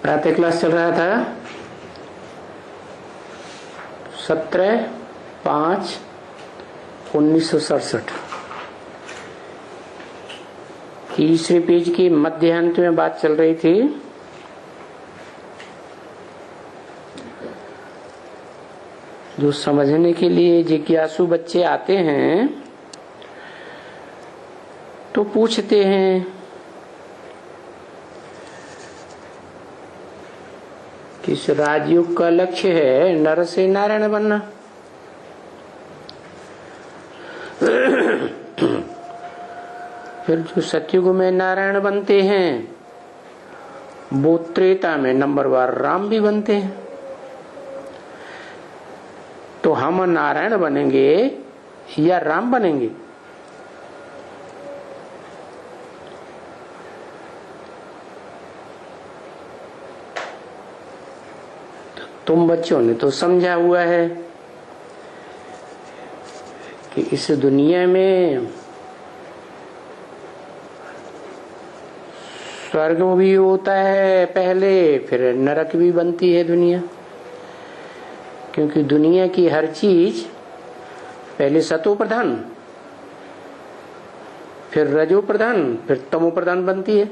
प्रातः क्लास चल रहा था 17/5/1967। तीसरे पेज की मध्य अंत में बात चल रही थी जो समझने के लिए जिज्ञासु बच्चे आते हैं तो पूछते हैं कि इस राजयोग का लक्ष्य है नर से नारायण बनना। फिर जो सतयुग में नारायण बनते हैं वो त्रेता में नंबरवार राम भी बनते हैं। तो हम नारायण बनेंगे या राम बनेंगे? तुम बच्चों ने तो समझा हुआ है कि इस दुनिया में स्वर्ग भी होता है पहले, फिर नरक भी बनती है दुनिया। क्योंकि दुनिया की हर चीज पहले सतो प्रधान, फिर रजो प्रधान, फिर तमो प्रधान बनती है।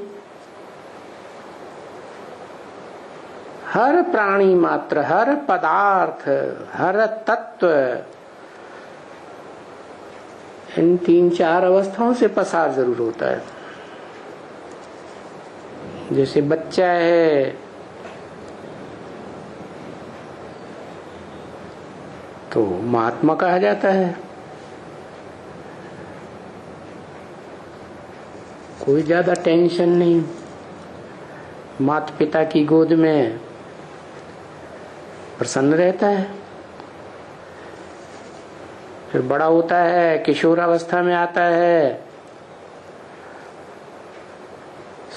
हर प्राणी मात्र, हर पदार्थ, हर तत्व इन 3-4 अवस्थाओं से पसार जरूर होता है। जैसे बच्चा है तो महात्मा कहा जाता है, कोई ज्यादा टेंशन नहीं, माता पिता की गोद में प्रसन्न रहता है। फिर बड़ा होता है, किशोरावस्था में आता है,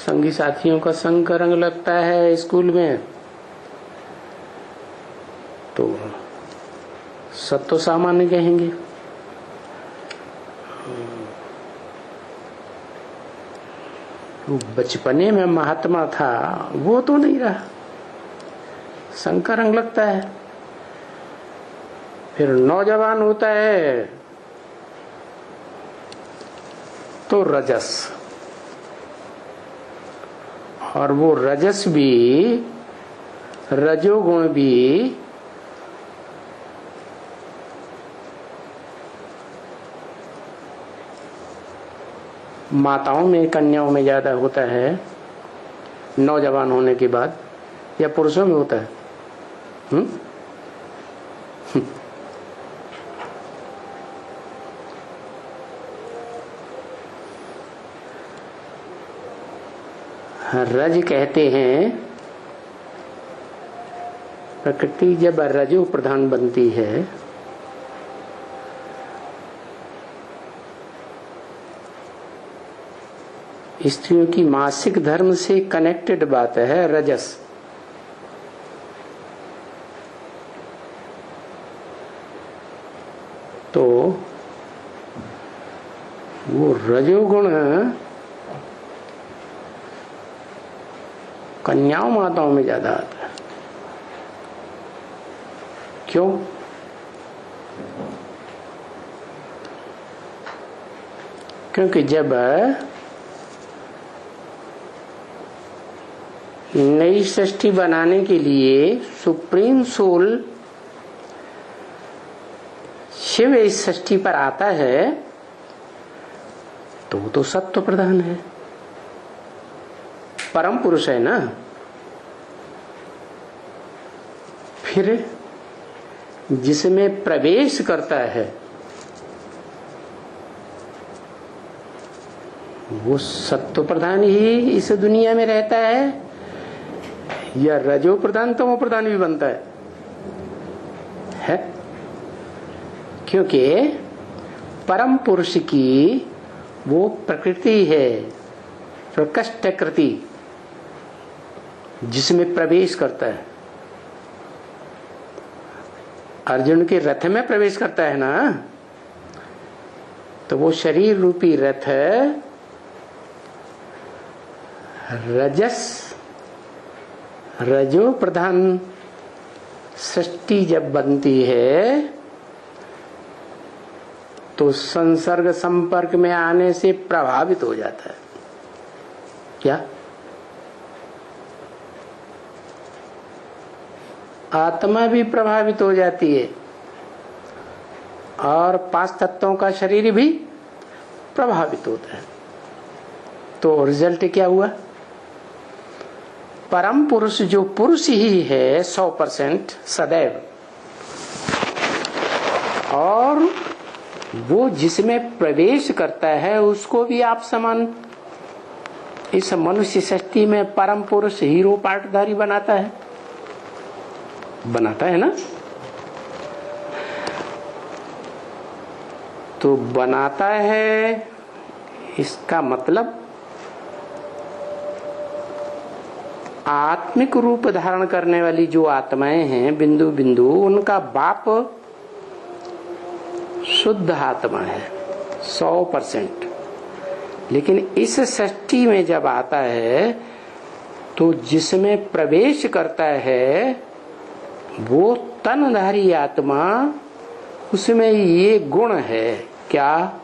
संगी साथियों का संग का रंग लगता है स्कूल में, तो सब तो सामान्य कहेंगे। बचपने में महात्मा था वो तो नहीं रहा, संग का रंग लगता है। फिर नौजवान होता है तो रजस, और वो रजस भी, रजोगुण भी माताओं में, कन्याओं में ज्यादा होता है नौजवान होने के बाद, या पुरुषों में होता है? रज कहते हैं प्रकृति जब रजो प्रधान बनती है स्त्रियों की मासिक धर्म से कनेक्टेड बात है रजस। तो वो रजोगुण कन्याओं माताओं में ज्यादा आता है। क्यों? क्योंकि जब नई सृष्टि बनाने के लिए सुप्रीम सोल शिव इस सृष्टि पर आता है तो वो तो सत्व प्रधान है, परम पुरुष है ना। फिर जिसमें प्रवेश करता है वो सत्व प्रधान ही इस दुनिया में रहता है या रजो प्रधान तमो प्रधान भी बनता है? क्योंकि परम पुरुष की वो प्रकृति है, प्रकृष्टकृति, जिसमें प्रवेश करता है। अर्जुन के रथ में प्रवेश करता है ना, तो वो शरीर रूपी रथ रजस रजो प्रधान सृष्टि जब बनती है तो संसर्ग संपर्क में आने से प्रभावित हो जाता है। क्या आत्मा भी प्रभावित हो जाती है और 5 तत्वों का शरीर भी प्रभावित होता है। तो रिजल्ट क्या हुआ? परम पुरुष जो पुरुष ही है 100% सदैव, और वो जिसमें प्रवेश करता है उसको भी आप समान इस मनुष्य सृष्टि में परम पुरुष हीरो पार्टधारी बनाता है ना। तो बनाता है, इसका मतलब आत्मिक रूप धारण करने वाली जो आत्माएं हैं बिंदु बिंदु, उनका बाप शुद्ध आत्मा है 100%। लेकिन इस सृष्टि में जब आता है तो जिसमें प्रवेश करता है वो तनधारी आत्मा, उसमें ये गुण है क्या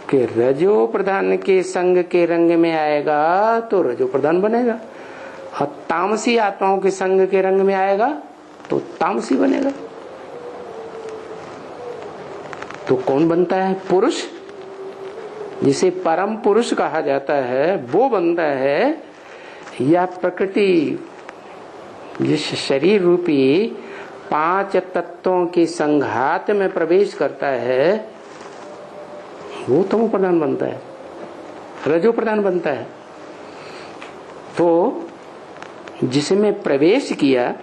कि रजो प्रधान के संग के रंग में आएगा तो रजो प्रधान बनेगा, और तामसी आत्माओं के संग के रंग में आएगा तो तामसी बनेगा। तो कौन बनता है? पुरुष, जिसे परम पुरुष कहा जाता है, वो बनता है, या प्रकृति जिस शरीर रूपी 5 तत्वों के संघात में प्रवेश करता है वो तमो प्रधान बनता है, रजो प्रधान बनता है। तो जिसमें प्रवेश किया,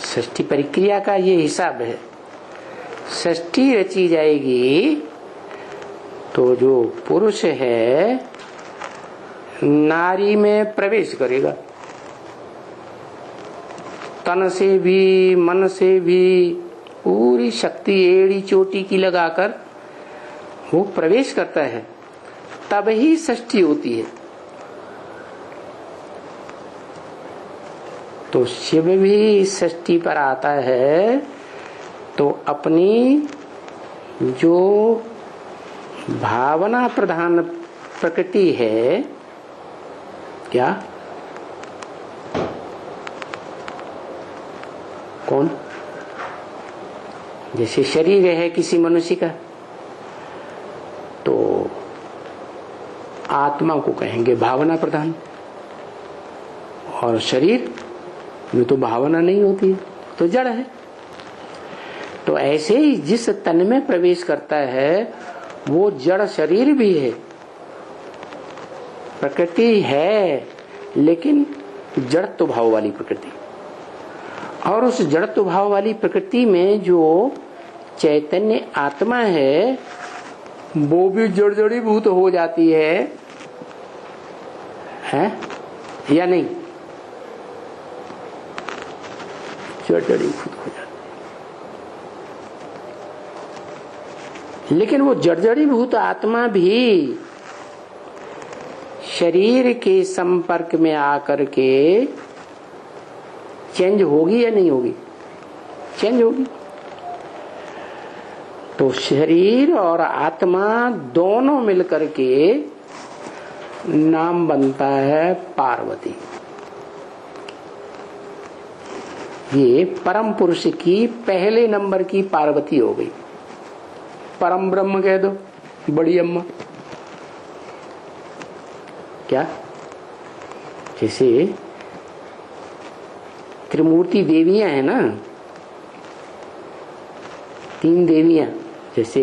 षष्ठी प्रक्रिया का ये हिसाब है। षष्ठी रची जाएगी तो जो पुरुष है नारी में प्रवेश करेगा, तन से भी मन से भी पूरी शक्ति एड़ी चोटी की लगाकर वो प्रवेश करता है, तब ही षष्ठी होती है। तो शिव भी षष्ठी पर आता है तो अपनी जो भावना प्रधान प्रकृति है, क्या कौन, जैसे शरीर है किसी मनुष्य का तो आत्मा को कहेंगे भावना प्रधान, और शरीर में तो भावना नहीं होती है तो जड़ है। तो ऐसे ही जिस तन में प्रवेश करता है वो जड़ शरीर भी है, प्रकृति है, लेकिन जड़त्व भाव वाली प्रकृति। और उस जड़त्व भाव वाली प्रकृति में जो चैतन्य आत्मा है वो भी जड़जड़ीभूत हो जाती है या नहीं? जड़जड़ीभूत हो जाती है। लेकिन वो जड़जड़ीभूत आत्मा भी शरीर के संपर्क में आकर के चेंज होगी या नहीं होगी? चेंज होगी। तो शरीर और आत्मा दोनों मिलकर के नाम बनता है पार्वती। ये परम पुरुष की पहले नंबर की पार्वती हो गई। परम ब्रह्म कह दो, बड़ी अम्मा। क्या? जैसे त्रिमूर्ति देवियां है ना, 3 देवियां, जैसे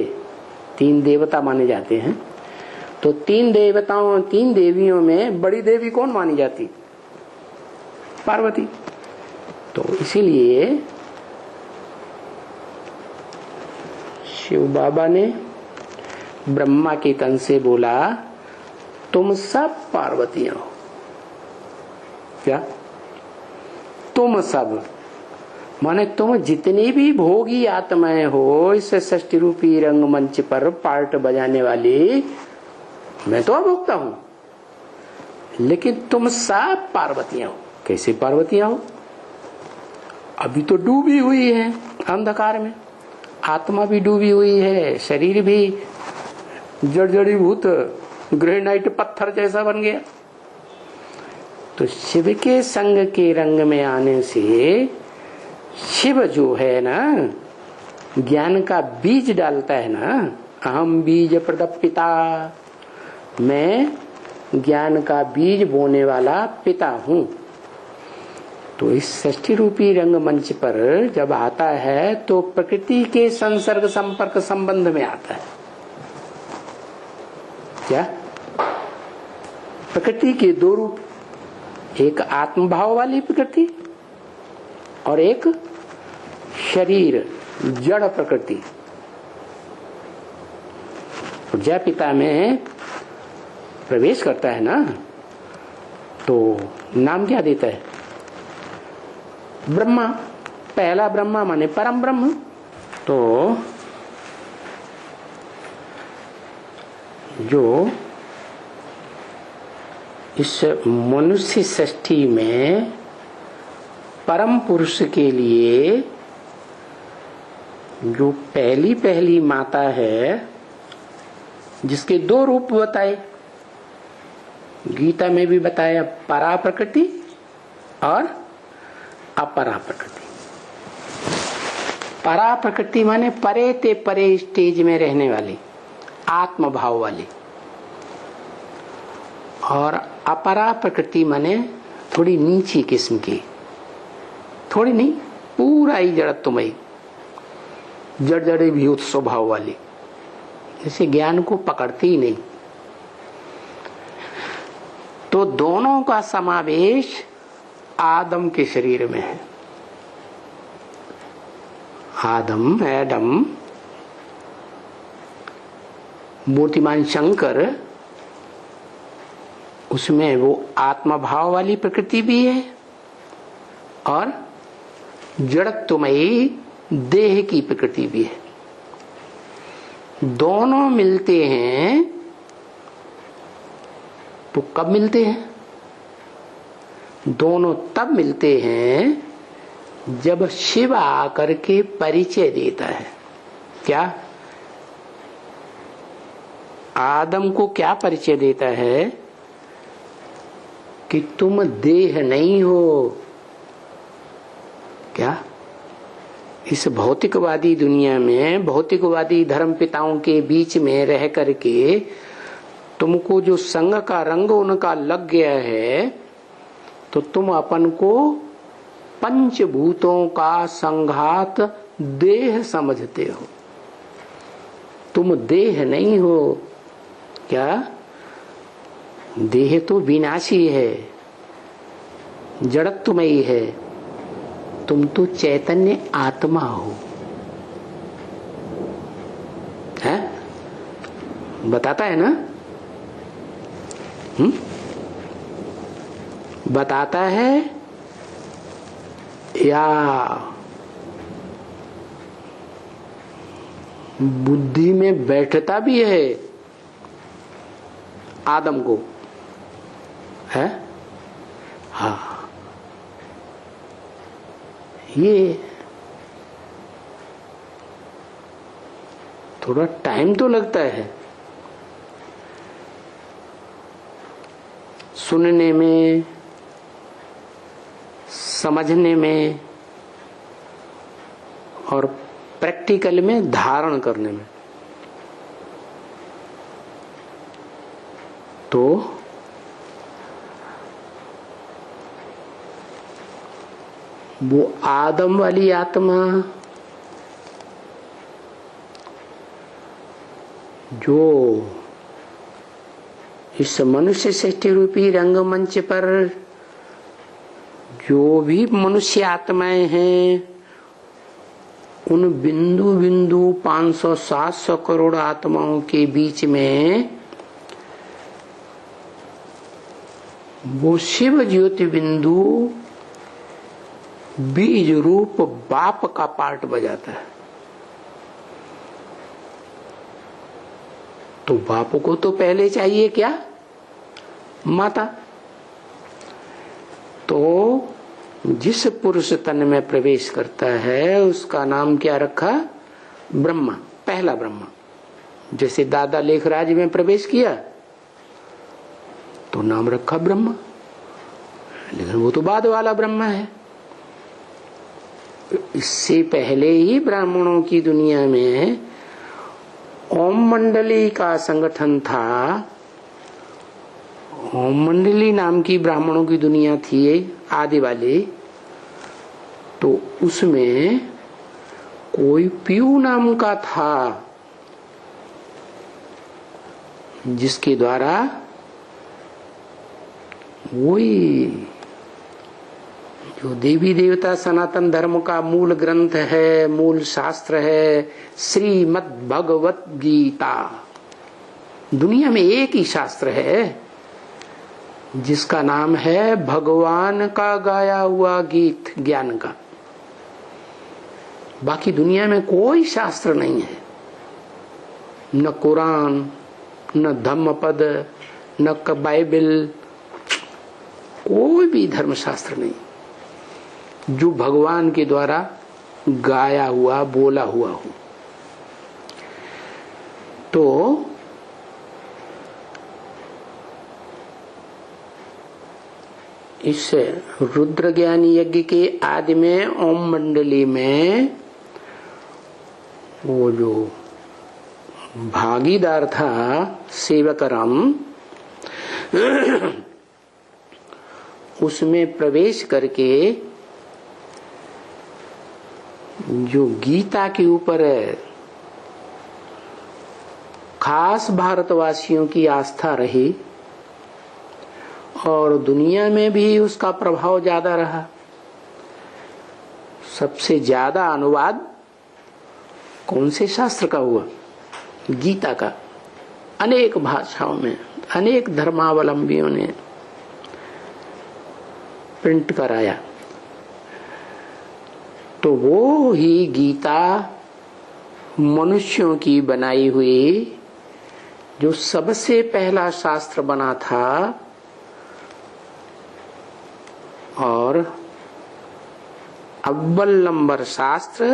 3 देवता माने जाते हैं, तो 3 देवताओं 3 देवियों में बड़ी देवी कौन मानी जाती? पार्वती। तो इसीलिए शिव बाबा ने ब्रह्मा के तन से बोला तुम सब पार्वतियां हो। क्या? तुम सब माने तुम जितनी भी भोगी आत्माएं हो इस षष्ठी रूपी रंगमंच पर पार्ट बजाने वाली, मैं तो अभोक्ता हूं, लेकिन तुम सब पार्वतियां हो। कैसे पार्वतियां हो? अभी तो डूबी हुई है अंधकार में, आत्मा भी डूबी हुई है, शरीर भी जड़जड़ीभूत ग्रेनाइट पत्थर जैसा बन गया। तो शिव के संग के रंग में आने से शिव जो है ना, ज्ञान का बीज डालता है ना। अहम बीज प्रदप पिता, मैं ज्ञान का बीज बोने वाला पिता हूं। तो इस षष्ठी रूपी रंगमंच पर जब आता है तो प्रकृति के संसर्ग संपर्क संबंध में आता है। क्या? प्रकृति के दो रूप, एक आत्मभाव वाली प्रकृति और एक शरीर जड़ प्रकृति। प्रजापिता में प्रवेश करता है ना, तो नाम क्या देता है? ब्रह्मा। पहला ब्रह्मा माने परम ब्रह्म। तो जो इस मनुष्य सृष्टि में परम पुरुष के लिए जो पहली पहली माता है, जिसके दो रूप बताए, गीता में भी बताया, परा प्रकृति और अपरा प्रकृति। परा प्रकृति माने परे ते परे स्टेज में रहने वाली, आत्म भाव वाली, और अपरा प्रकृति माने थोड़ी नीची किस्म की, थोड़ी नहीं पूरा ही जड़त्वमयी, जड़ भी स्वभाव वाली, जैसे ज्ञान को पकड़ती ही नहीं। तो दोनों का समावेश आदम के शरीर में है। आदम, एडम, मूर्तिमान शंकर, उसमें वो आत्मा भाव वाली प्रकृति भी है और जड़त्वमयी देह की प्रकृति भी है। दोनों मिलते हैं तो कब मिलते हैं? दोनों तब मिलते हैं जब शिव आकर के परिचय देता है। क्या? आदम को क्या परिचय देता है? कि तुम देह नहीं हो। क्या? इस भौतिकवादी दुनिया में, भौतिकवादी धर्म पिताओं के बीच में रह करके तुमको जो संग का रंग उनका लग गया है, तो तुम अपन को पंचभूतों का संघात देह समझते हो। तुम देह नहीं हो। क्या? देह तो विनाशी है, जड़त्वमयी है। तुम तो चैतन्य आत्मा हो। है? बताता है ना? बताता है या बुद्धि में बैठता भी है आदम को? है? हाँ, ये थोड़ा टाइम तो लगता है सुनने में, समझने में और प्रैक्टिकल में धारण करने में। तो वो आदम वाली आत्मा जो इस मनुष्य सृष्टि रूपी रंगमंच पर जो भी मनुष्य आत्माएं हैं, उन बिंदु बिंदु 500-700 करोड़ आत्माओं के बीच में वो शिव ज्योति बिंदु बीज रूप बाप का पार्ट बजाता है। तो बाप को तो पहले चाहिए क्या? माता। तो जिस पुरुष तन में प्रवेश करता है उसका नाम क्या रखा? ब्रह्मा, पहला ब्रह्मा। जैसे दादा लेखराज में प्रवेश किया तो नाम रखा ब्रह्मा, लेकिन वो तो बाद वाला ब्रह्मा है। इससे पहले ही ब्राह्मणों की दुनिया में ओम मंडली का संगठन था। ओम मंडली नाम की ब्राह्मणों की दुनिया थी आदि वाली, तो उसमें कोई पीयू नाम का था जिसके द्वारा वही जो देवी देवता सनातन धर्म का मूल ग्रंथ है, मूल शास्त्र है, श्रीमद् भगवत गीता। दुनिया में एक ही शास्त्र है जिसका नाम है भगवान का गाया हुआ गीत ज्ञान का। बाकी दुनिया में कोई शास्त्र नहीं है, न कुरान, न धम्मपद, न बाइबल, कोई भी धर्म शास्त्र नहीं जो भगवान के द्वारा गाया हुआ बोला हुआ हो। तो इस रुद्र ज्ञानी यज्ञ के आदि में ओम मंडली में वो जो भागीदार था सेवकराम, उसमें प्रवेश करके जो गीता के ऊपर खास भारतवासियों की आस्था रही और दुनिया में भी उसका प्रभाव ज्यादा रहा। सबसे ज्यादा अनुवाद कौन से शास्त्र का हुआ? गीता का। अनेक भाषाओं में अनेक धर्मावलंबियों ने प्रिंट कराया। तो वो ही गीता मनुष्यों की बनाई हुई जो सबसे पहला शास्त्र बना था और अव्वल नंबर शास्त्र,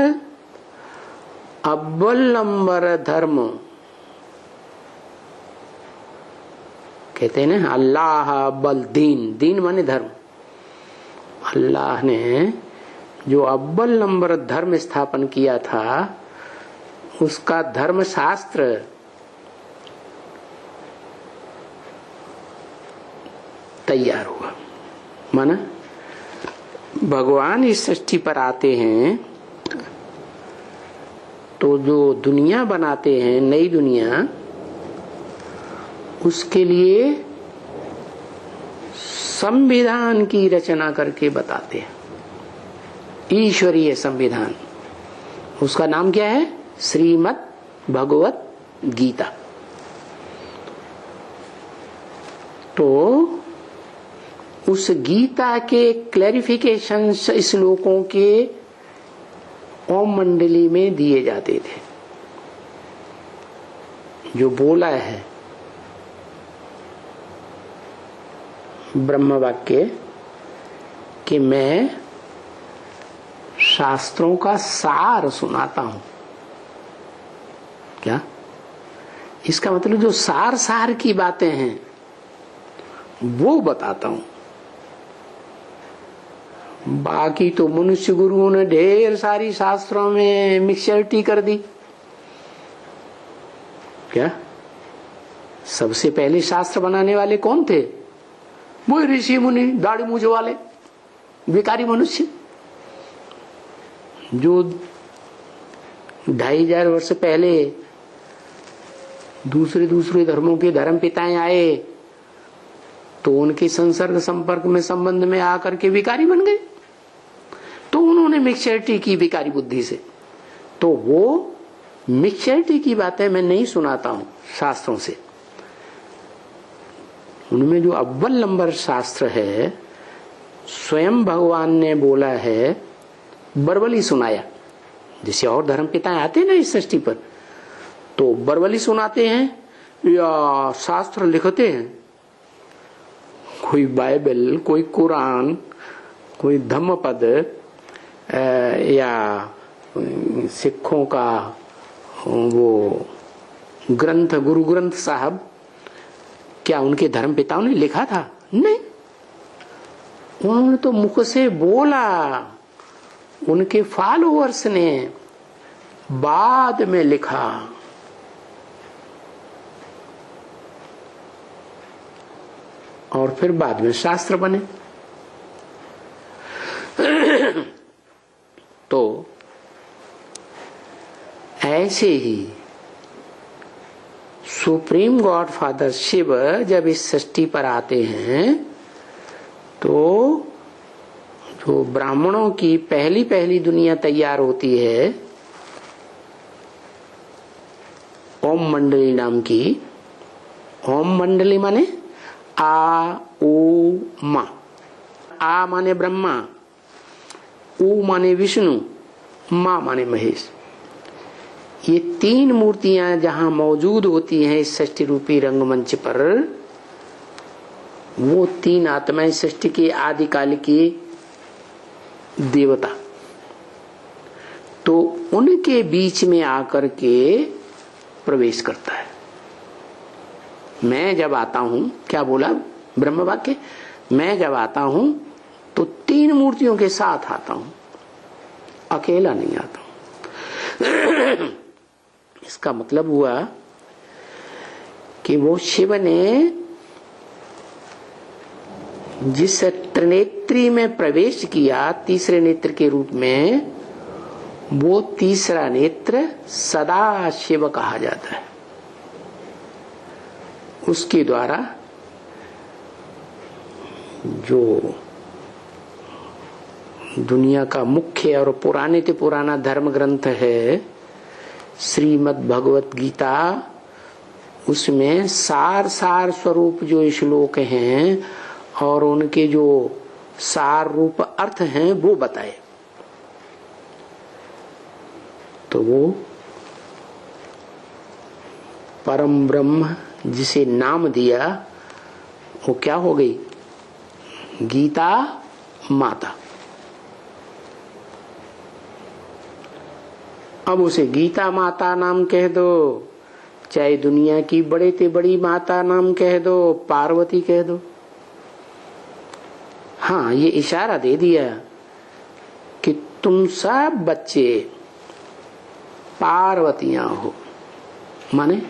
अव्वल नंबर धर्म। कहते हैं ना अल्लाह अव्वल दीन, दीन माने धर्म। अल्लाह ने जो अव्वल नंबर धर्म स्थापन किया था उसका धर्म शास्त्र तैयार हुआ। माना भगवान इस सृष्टि पर आते हैं तो जो दुनिया बनाते हैं, नई दुनिया, उसके लिए संविधान की रचना करके बताते हैं। ईश्वरीय संविधान, उसका नाम क्या है? श्रीमद् भगवत गीता। तो उस गीता के क्लैरिफिकेशन श्लोकों के ओम मंडली में दिए जाते थे। जो बोला है ब्रह्म वाक्य कि मैं शास्त्रों का सार सुनाता हूं। क्या इसका मतलब? जो सार सार की बातें हैं वो बताता हूं। बाकी तो मनुष्य गुरुओं ने ढेर सारी शास्त्रों में मिक्सचरिटी कर दी। क्या सबसे पहले शास्त्र बनाने वाले कौन थे? वो ऋषि मुनि, दाढ़ी मूंछ वाले विकारी मनुष्य, जो 2500 वर्ष पहले दूसरे धर्मों के धर्म पिताएं आए तो उनके संसर्ग संपर्क में संबंध में आकर के विकारी बन गए। तो उन्होंने मिक्सचरिटी की विकारी बुद्धि से। तो वो मिक्सचरिटी की बातें मैं नहीं सुनाता हूं शास्त्रों से। उनमें जो अव्वल नंबर शास्त्र है, स्वयं भगवान ने बोला है, बरबली सुनाया। जैसे और धर्म पिताएं आते हैं ना इस सृष्टि पर, तो बरबली सुनाते हैं या शास्त्र लिखते हैं। कोई बाइबल, कोई कुरान, कोई धम्म पद या सिखों का वो ग्रंथ, गुरु ग्रंथ साहब, क्या उनके धर्म पिताओं ने लिखा था? नहीं, उन्होंने तो मुख से बोला, उनके फॉलोअर्स ने बाद में लिखा। और फिर बाद में शास्त्र बने। तो ऐसे ही सुप्रीम गॉड फादर शिव जब इस सृष्टि पर आते हैं तो जो ब्राह्मणों की पहली पहली दुनिया तैयार होती है ओम मंडली नाम की। ओम मंडली माने आ ओ मा। आ माने ब्रह्मा, ऊ माने विष्णु, माँ माने महेश। ये तीन मूर्तियां जहां मौजूद होती हैं इस सृष्टि रूपी रंगमंच पर, वो तीन आत्माएं सृष्टि के आदिकाल की देवता, तो उनके बीच में आकर के प्रवेश करता है। मैं जब आता हूं, क्या बोला ब्रह्म वाक्य, मैं जब आता हूं तो तीन मूर्तियों के साथ आता हूं, अकेला नहीं आता हूं। इसका मतलब हुआ कि वो शिव ने जिस त्रिनेत्री में प्रवेश किया तीसरे नेत्र के रूप में, वो तीसरा नेत्र सदा शिव कहा जाता है। उसके द्वारा जो दुनिया का मुख्य और पुराने से पुराना धर्म ग्रंथ है श्रीमद् भगवत गीता, उसमें सार सार स्वरूप जो श्लोक हैं और उनके जो सार रूप अर्थ हैं वो बताए। तो वो परम ब्रह्म जिसे नाम दिया वो क्या हो गई? गीता माता। अब उसे गीता माता नाम कह दो, चाहे दुनिया की बड़े से बड़ी माता नाम कह दो, पार्वती कह दो। हाँ, ये इशारा दे दिया कि तुम सब बच्चे पार्वतियां हो, माने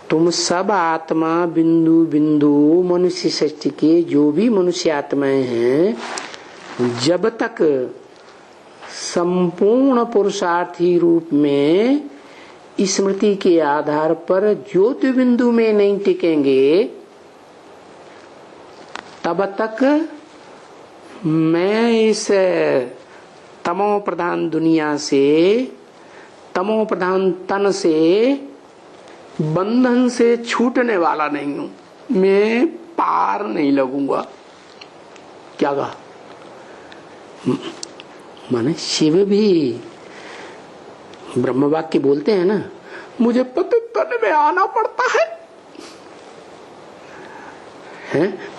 तुम सब आत्मा बिंदु बिंदु मनुष्य सृष्टि के जो भी मनुष्य आत्माएं हैं, जब तक संपूर्ण पुरुषार्थी रूप में स्मृति के आधार पर ज्योति बिंदु में नहीं टिकेंगे, तब तक मैं इस तमो प्रधान दुनिया से, तमो प्रधान तन से, बंधन से छूटने वाला नहीं हूं। मैं पार नहीं लगूंगा। क्या कहा? माने शिव भी ब्रह्म वाक्य बोलते हैं ना, मुझे पति तन में आना पड़ता है,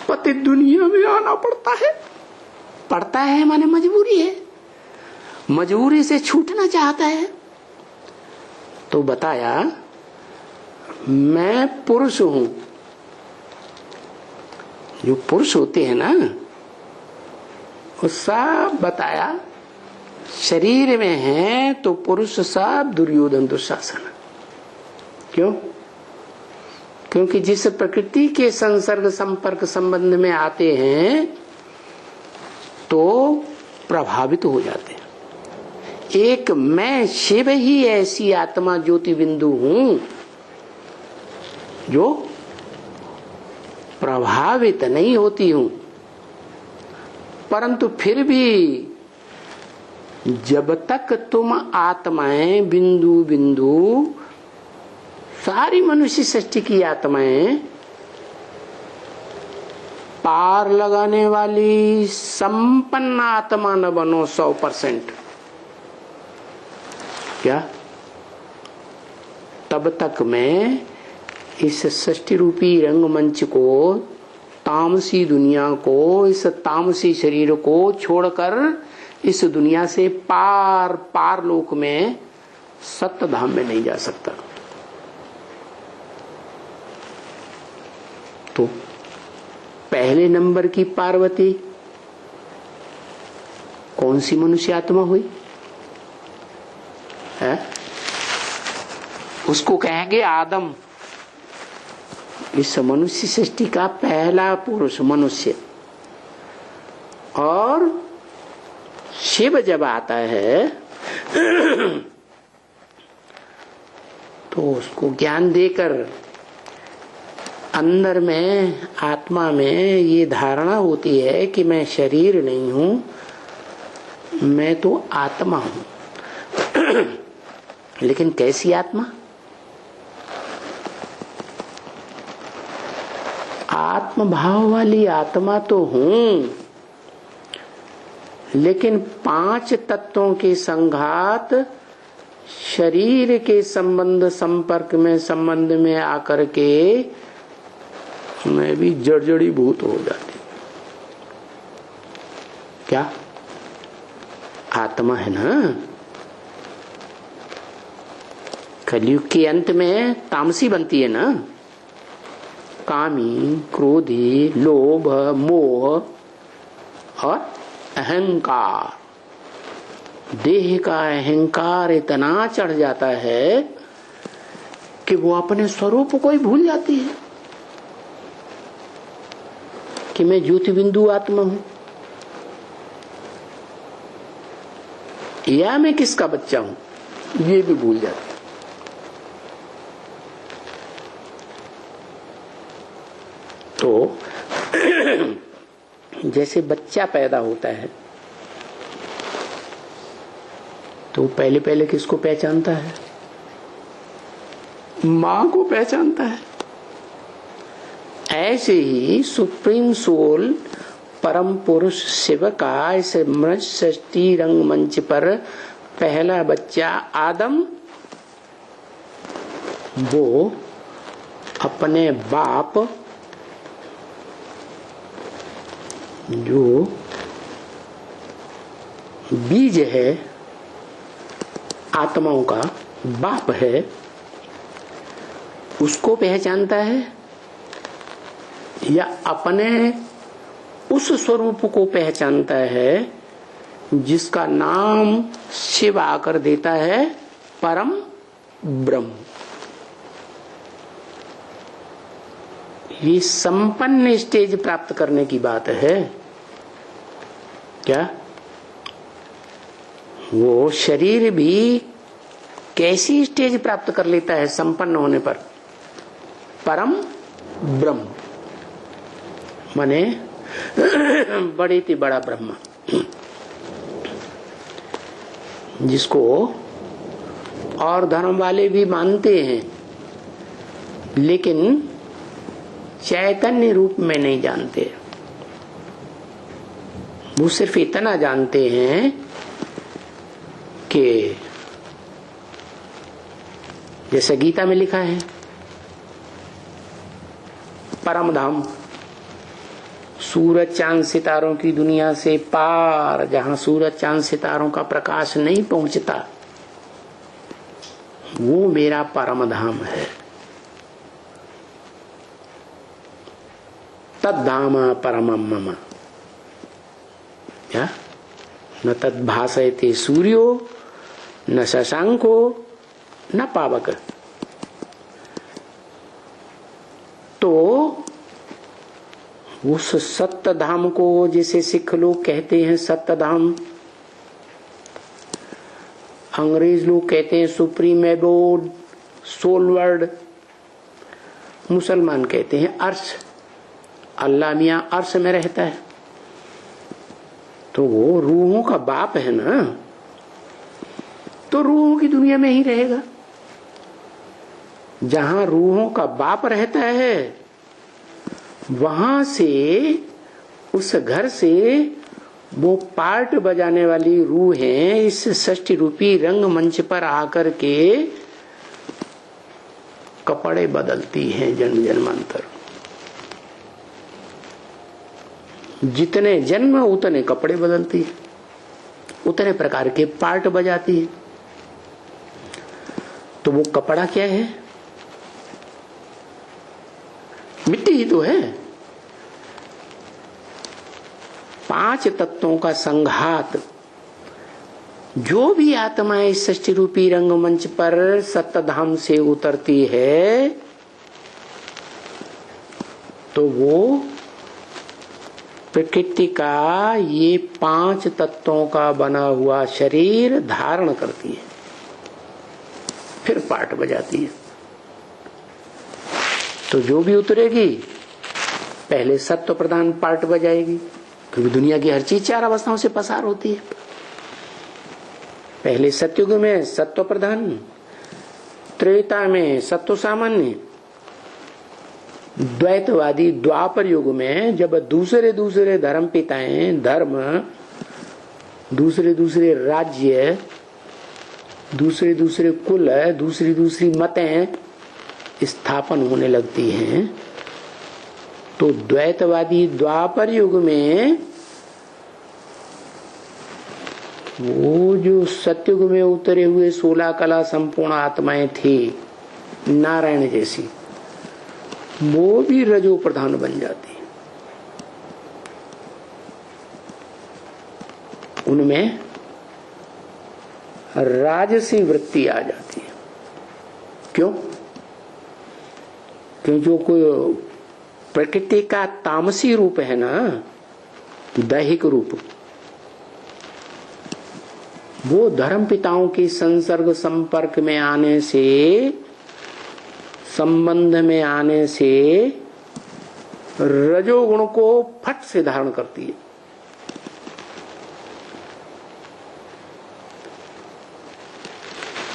पति दुनिया में आना पड़ता है माने मजबूरी है, मजबूरी से छूटना चाहता है। तो बताया मैं पुरुष हूं। जो पुरुष होते हैं ना, वो सब बताया शरीर में है तो पुरुष सब दुर्योधन दुशासन। क्यों? क्योंकि जिस प्रकृति के संसर्ग संपर्क संबंध में आते हैं तो प्रभावित हो जाते हैं। एक मैं शिव ही ऐसी आत्मा ज्योति बिंदु हूं जो प्रभावित नहीं होती हूं, परंतु फिर भी जब तक तुम आत्माएं बिंदु बिंदु सारी मनुष्य सृष्टि की आत्माएं पार लगाने वाली संपन्न आत्मा न बनो 100%, क्या तब तक मैं इस सृष्टि रूपी रंगमंच को तामसी दुनिया को, इस तामसी शरीर को छोड़कर इस दुनिया से पार पार लोक में सत्य धाम में नहीं जा सकता। तो पहले नंबर की पार्वती कौन सी मनुष्य आत्मा हुई है? उसको कहेंगे आदम। इस मनुष्य सृष्टि का पहला पुरुष मनुष्य। और शिव जब आता है तो उसको ज्ञान देकर अंदर में आत्मा में ये धारणा होती है कि मैं शरीर नहीं हूं, मैं तो आत्मा हूं। लेकिन कैसी आत्मा? आत्म भाव वाली आत्मा तो हूं, लेकिन 5 तत्वों के संघात शरीर के संपर्क में आकर के मैं भी जड़जड़ी भूत हो जाती। क्या आत्मा है ना? कलयुग के अंत में तामसी बनती है ना, कामी, क्रोधी, लोभ, मोह और अहंकार। देह का अहंकार इतना चढ़ जाता है कि वो अपने स्वरूप को ही भूल जाती है कि मैं ज्योति बिंदु आत्मा हूं या मैं किसका बच्चा हूं, ये भी भूल जाती है। तो जैसे बच्चा पैदा होता है तो पहले पहले किसको पहचानता है? मां को पहचानता है। ऐसे ही सुप्रीम सोल परम पुरुष शिव का इस मृत सृष्टि रंगमंच पर पहला बच्चा आदम, वो अपने बाप जो बीज है आत्माओं का, बाप है, उसको पहचानता है या अपने उस स्वरूप को पहचानता है जिसका नाम शिव आकर देता है परम ब्रह्म। ये संपन्न स्टेज प्राप्त करने की बात है। क्या वो शरीर भी कैसी स्टेज प्राप्त कर लेता है संपन्न होने पर? परम ब्रह्म माने बड़े ही बड़ा ब्रह्म, जिसको और धर्म वाले भी मानते हैं लेकिन चैतन्य रूप में नहीं जानते। वो सिर्फ इतना जानते हैं कि जैसे गीता में लिखा है परम धाम, सूरज चांद सितारों की दुनिया से पार, जहां सूरज चांद सितारों का प्रकाश नहीं पहुंचता, वो मेरा परम धाम है। तद्धाम परमं मम। क्या? न तद् भासयते सूर्यो न शशांको न पावक। तो उस सत्य धाम को जिसे सिख लोग कहते हैं सत्य धाम, अंग्रेज लोग कहते हैं सुप्रीम एबोर्ड, सोल वर्ल्ड, मुसलमान कहते हैं अर्श। अल्लाह मियां अर्श में रहता है, तो वो रूहों का बाप है ना, तो रूहों की दुनिया में ही रहेगा। जहां रूहों का बाप रहता है वहां से, उस घर से वो पार्ट बजाने वाली रूहें इस सृष्टि रूपी रंगमंच पर आकर के कपड़े बदलती हैं जन्म जन्मांतर। जितने जन्म उतने कपड़े बदलती है, उतने प्रकार के पार्ट बजाती है। तो वो कपड़ा क्या है? मिट्टी ही तो है। 5 तत्वों का संघात। जो भी आत्मा इस सृष्टि रूपी रंगमंच पर सप्तधाम से उतरती है तो वो प्रकृति का ये 5 तत्वों का बना हुआ शरीर धारण करती है, फिर पार्ट बजाती है। तो जो भी उतरेगी पहले सत्व प्रधान पार्ट बजाएगी, क्योंकि दुनिया की हर चीज 4 अवस्थाओं से पसार होती है। पहले सत्युग में सत्व प्रधान, त्रेता में सत्व सामान्य, द्वैतवादी द्वापर युग में जब दूसरे दूसरे धर्म पिताएं, धर्म, दूसरे दूसरे राज्य, दूसरे दूसरे कुल, दूसरी दूसरी मतें स्थापन होने लगती हैं, तो द्वैतवादी द्वापर युग में वो जो सत्युग में उतरे हुए 16 कला संपूर्ण आत्माएं थी नारायण जैसी, वो भी रजो प्रधान बन जाती। उनमें राजसी वृत्ति आ जाती है। क्यों? क्यों? जो कोई प्रकृति का तामसी रूप है ना, दैहिक रूप, वो धर्म पिताओं के संसर्ग संपर्क में आने से, संबंध में आने से रजोगुण को फट से धारण करती है।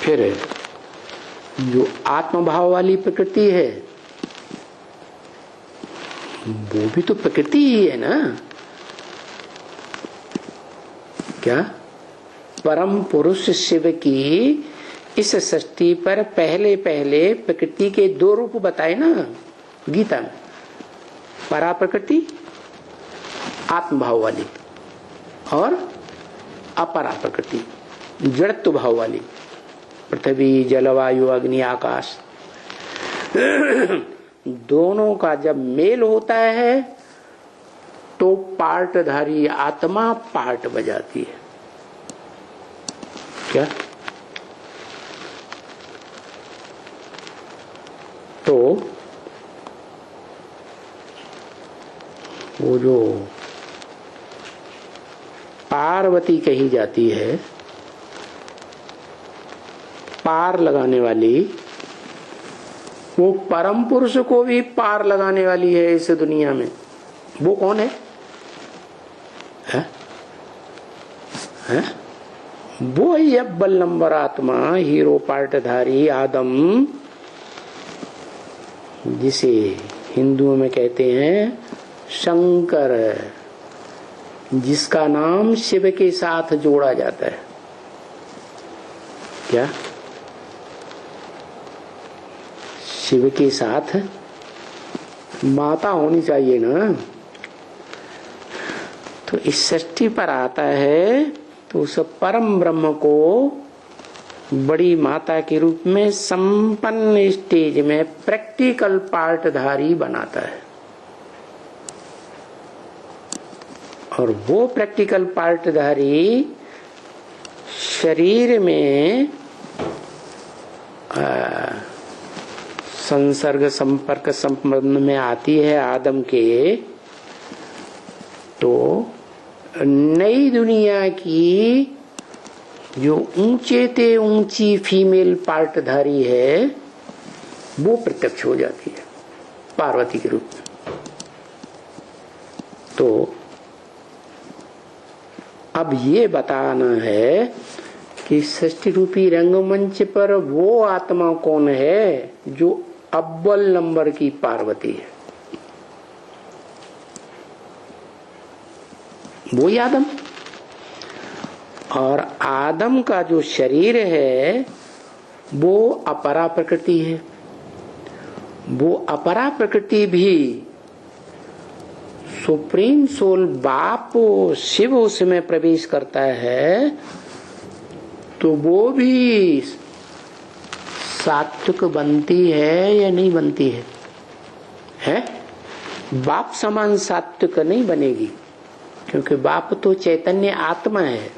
फिर जो आत्मभाव वाली प्रकृति है वो भी तो प्रकृति ही है ना। क्या? परम पुरुष शिव की इस सृष्टि पर पहले पहले प्रकृति के 2 रूप बताए ना गीता में, परा प्रकृति आत्मभाव वाली और अपरा प्रकृति जड़त्व भाव वाली, पृथ्वी जलवायु अग्नि आकाश। दोनों का जब मेल होता है तो पार्टधारी आत्मा पार्ट बजाती है। क्या? तो वो जो पार्वती कही जाती है, पार लगाने वाली, वो परम पुरुष को भी पार लगाने वाली है इस दुनिया में। वो कौन है? है? वो ही अव्वल नंबर आत्मा, हीरो पार्टधारी आदम, जिसे हिंदुओं में कहते हैं शंकर, जिसका नाम शिव के साथ जोड़ा जाता है। क्या? शिव के साथ माता होनी चाहिए ना। तो इस सृष्टि पर आता है तो उस परम ब्रह्म को बड़ी माता के रूप में संपन्न स्टेज में प्रैक्टिकल पार्टधारी बनाता है। और वो प्रैक्टिकल पार्टधारी शरीर में संसर्ग संपर्क संबंध में आती है आदम के, तो नई दुनिया की जो ऊंचे ते ऊंची फीमेल पार्टधारी है वो प्रत्यक्ष हो जाती है पार्वती के रूप में। तो अब ये बताना है कि सृष्टि रूपी रंगमंच पर वो आत्मा कौन है जो अव्वल नंबर की पार्वती है। वो ही आदम। और आदम का जो शरीर है वो अपरा प्रकृति है। वो अपरा प्रकृति भी सुप्रीम सोल बाप शिव उसमें प्रवेश करता है तो वो भी सात्विक बनती है या नहीं बनती है? है? बाप समान सात्विक नहीं बनेगी, क्योंकि बाप तो चैतन्य आत्मा है।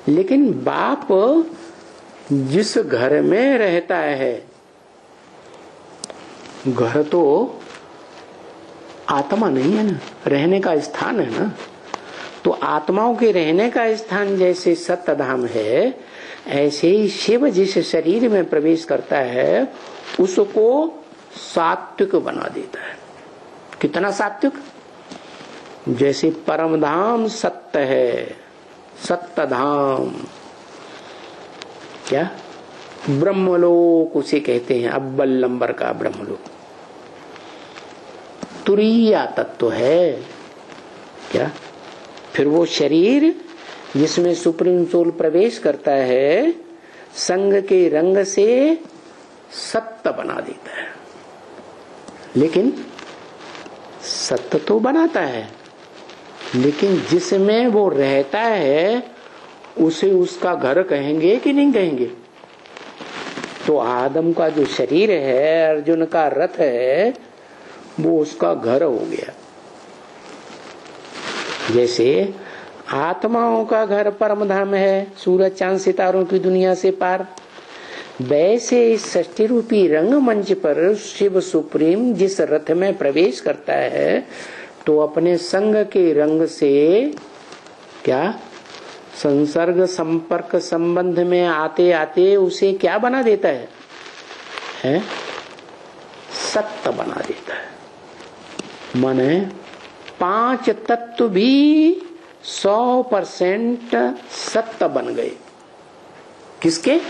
लेकिन बाप जिस घर में रहता है, घर तो आत्मा नहीं है ना, रहने का स्थान है ना। तो आत्माओं के रहने का स्थान जैसे सत्यधाम है, ऐसे ही शिव जिस शरीर में प्रवेश करता है उसको सात्विक बना देता है। कितना सात्विक? जैसे परमधाम सत्य है, सत्यधाम, क्या ब्रह्मलोक उसे कहते हैं, अव्वल नंबर का ब्रह्मलोक। तुरीया तत्व है क्या? फिर वो शरीर जिसमें सुप्रीम सोल प्रवेश करता है, संग के रंग से सत्य बना देता है। लेकिन सत्य तो बनाता है, लेकिन जिसमें वो रहता है उसे उसका घर कहेंगे कि नहीं कहेंगे? तो आदम का जो शरीर है, अर्जुन का रथ है, वो उसका घर हो गया। जैसे आत्माओं का घर परमधाम है, सूरज चांद सितारों की दुनिया से पार, वैसे इस सृष्टि रूपी रंग मंच पर शिव सुप्रीम जिस रथ में प्रवेश करता है तो अपने संग के रंग से क्या संसर्ग संपर्क संबंध में आते आते उसे क्या बना देता है? सत्य बना देता है। माने 5 तत्व भी 100% सत्य बन गए। किसके?